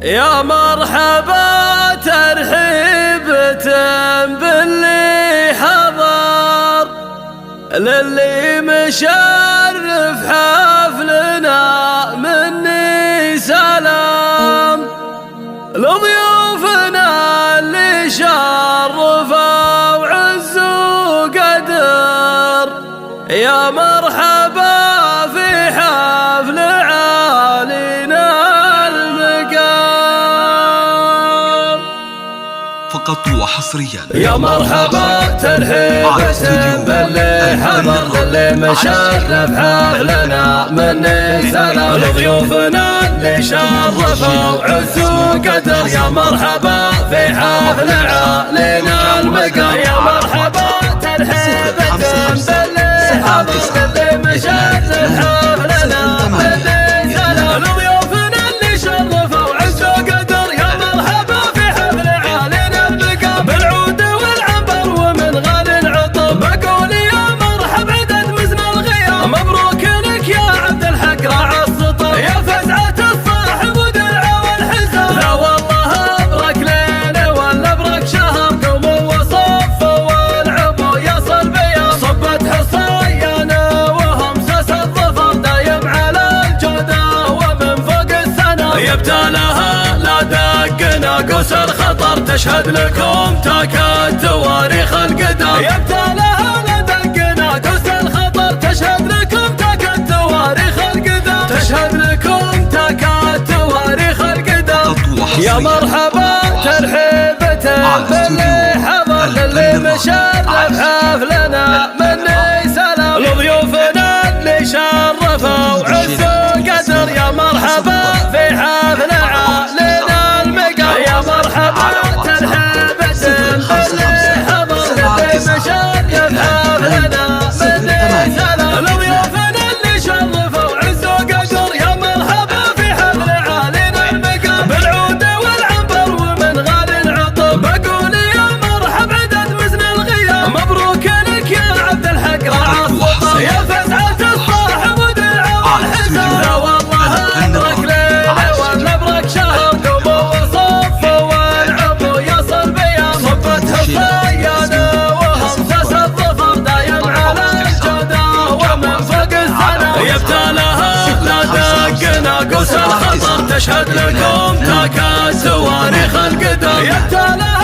يا مرحبا ترحيبة باللي حضر، للي مشرف حفلنا مني سلام، لضيوفنا اللي شرفوا وعز وقدر. يا مرحبا في حفل عالينا المقام، فقط وحصريا. يا مرحبا ترحيبة باللي حضر، اللي مشرف حفلنا مني سلام، لضيوفنا اللي شرفوا وعز وقدر. يا مرحبا في حفل عالينا المقام، يا مرحبا ترحيبة باللي حضر، اللي مشرف حفلنا مني سلام، لضيوفنا اللي شرفوا وعز وقدر. يا مرحبا في حفل عالينا المقام، بالعود والعنبر ومن غالي العطر، بقول يا مرحب عدد مزن الغيام، مبروك لك يا عبد الحق راعى السطر، يا فزعة الصاحب ودرعه والحزام. لا والله ابرك ليله ولا ابرك شهر، قوموا وصفوا والعبوا يصل بيام، صبت حصيانا وهمسس الظفر، دايم على الجودة ومن فوق السنة. يبتالها لا دقنا قوس الخطر، تشهد لكم تاكد تواريخ القدم. يبتالها لا دقنا قوس الخطر، تشهد لكم تاكد تواريخ القدم، تشهد لكم تاكد تواريخ القدم. يا مرحبا ترحيبة باللي حضر، للي مشرف حفلنا مني سلام، لضيوفنا اللي شرفوا وعز وقدر. يا مرحبا في حفل عالينا المقام، يا مرحبا ترحيبة باللي حضر، للي مشرف حفلنا مني سلام، لضيوفنا اللي شرفوا وعز وقدر. يا مرحبا في حفل عالينا المقام، بالعود والعنبر ومن غالي العطر، بقول يا مرحب عدد مزن الغيام، مبروك لك يا عبد الحق راعى السطر، يا فزعة الصاحب ودرعه والحزام. لا والله ابرك ليله ولا ابرك شهر، قوموا وصفوا والعبوا يصل بيام، صبت حصيانا وهمسس الظفر، دايم على الجودة ومن فوق السنة. يبتالها لا دقنا قوس الخطر، تشهد لكم تاكد تواريخ القدم. يبتالها